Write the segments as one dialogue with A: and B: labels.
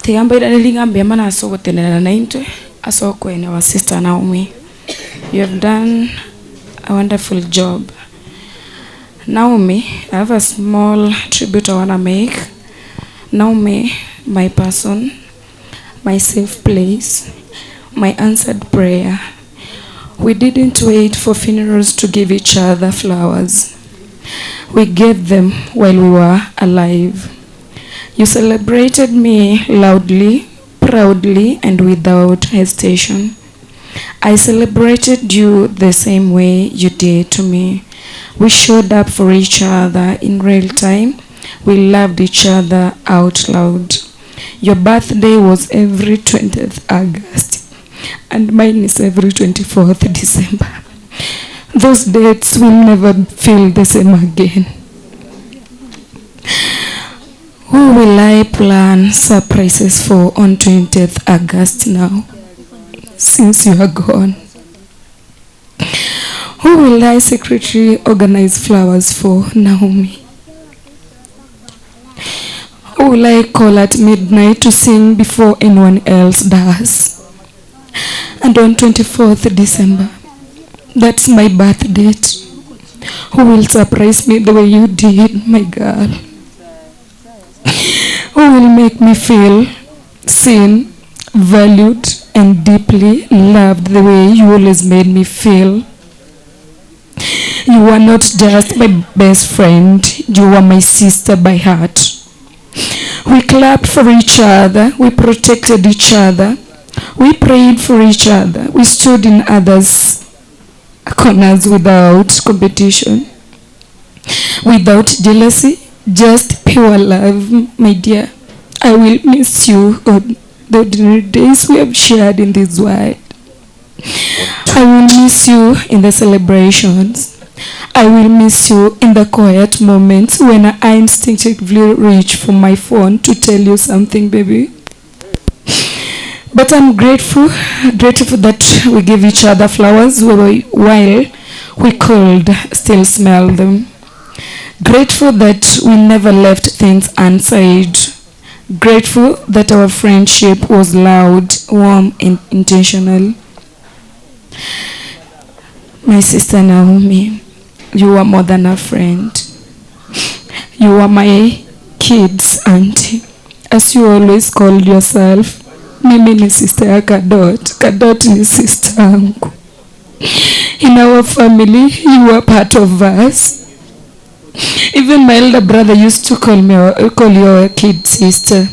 A: Teyamba nilingambia mana asogotenera naintwe asokwe our sister Naomi. You have done a wonderful job. Naomi, I have a small tribute I want to make. Naomi, my person, my safe place, my answered prayer. We didn't wait for funerals to give each other flowers. We gave them while we were alive. You celebrated me loudly, proudly, and without hesitation. I celebrated you the same way you did to me. We showed up for each other in real time. We loved each other out loud. Your birthday was every 20th August, and mine is every 24th December. Those dates will never feel the same again. Who will I plan surprises for on 20th August now, since you are gone? Who will I secretly organize flowers for, Naomi? Who will I call at midnight to sing before anyone else does? And on 24th December, that's my birth date. Who will surprise me the way you did, my girl? Who will make me feel seen, valued, and deeply loved the way you always made me feel? You are not just my best friend, you are my sister by heart. We clapped for each other, we protected each other, we prayed for each other, we stood in others' corners without competition, without jealousy, just pure love, my dear. I will miss you on the ordinary days we have shared in this world. I will miss you in the celebrations. I will miss you in the quiet moments when I instinctively reach for my phone to tell you something, baby. But I'm grateful that we give each other flowers while we could still smell them. Grateful that we never left things unsaid. Grateful that our friendship was loud, warm, and intentional. My sister Naomi, you are more than a friend. You are my kid's auntie. As you always called yourself, mimi ni sister ya Kadot. Kadot ni sister yangu. In our family, you are part of us. Even my elder brother used to call your kid sister.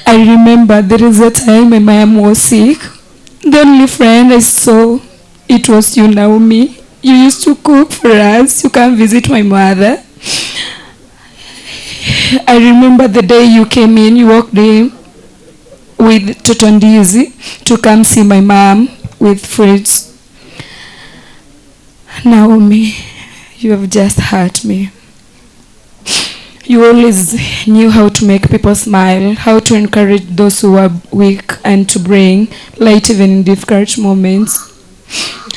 A: I remember there is a time when my mom was sick. The only friend I saw, it was you, Naomi. You used to cook for us. You can visit my mother. I remember the day you came in, you walked in with Totondizi to come see my mom with Fritz. Naomi, you have just hurt me. You always knew how to make people smile, how to encourage those who are weak, and to bring light even in difficult moments.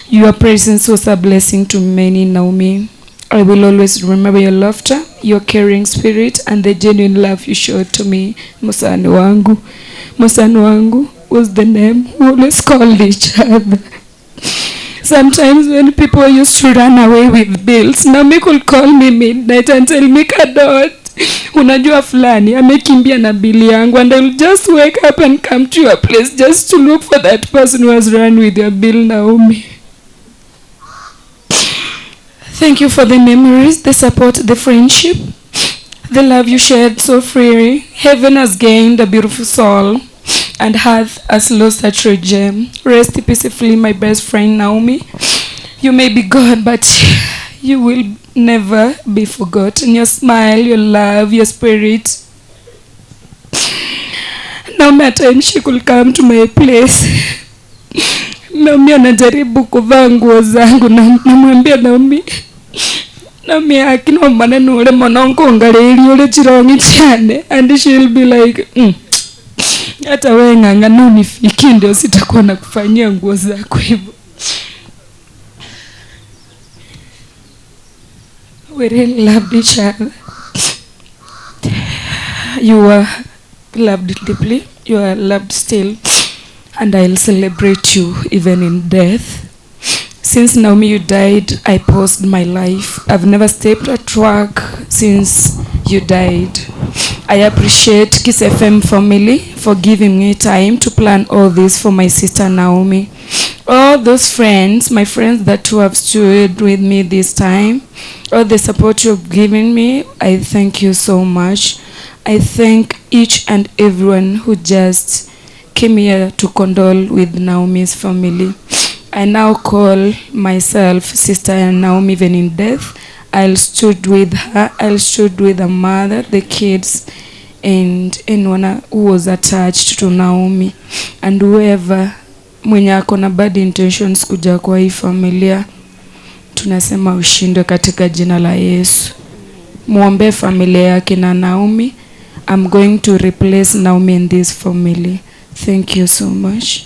A: Your presence was a blessing to many, Naomi. I will always remember your laughter, your caring spirit, and the genuine love you showed to me. Musani wangu. Musani wangu was the name we always called each other. Sometimes when people used to run away with bills, Naomi could call me midnight and tell me, Kadot, unajua fulani amekimbia na bili yangu, and I'll just wake up and come to your place just to look for that person who has run with your bill, Naomi. Thank you for the memories, the support, the friendship, the love you shared so freely. Heaven has gained a beautiful soul, and earth has lost a true gem. Rest peacefully, my best friend Naomi. You may be gone, but you will never be forgotten. Your smile, your love, your spirit. No matter when she could come to my place, Naomi anajaribu kuvaa nguo zangu, namwambia Naomi akino maneno ule monongo ngaleli ule chirongi cyane, and she'll be like hata wewe ngangana unifiki ndio sitakuwa nakufanyia nguo zako hivyo. We really loved each other. You were loved deeply. You are loved still, and I'll celebrate you even in death. Since Naomi, you died, I paused my life. I've never stepped at work since you died. I appreciate Kiss FM family for giving me time to plan all this for my sister Naomi. All those friends, my friends that who have stood with me this time, all the support you've given me, I thank you so much. I thank each and everyone who just came here to condole with Naomi's family. I now call myself Sister Naomi even in death. I'll stood with her. I'll stood with the mother, the kids, and anyone who was attached to Naomi. And whoever mwenye ako na bad intentions kuja kwa hii familia, tunasema ushindwe katika jina la Yesu. Muombe familia yake na Naomi. I'm going to replace Naomi in this family. Thank you so much.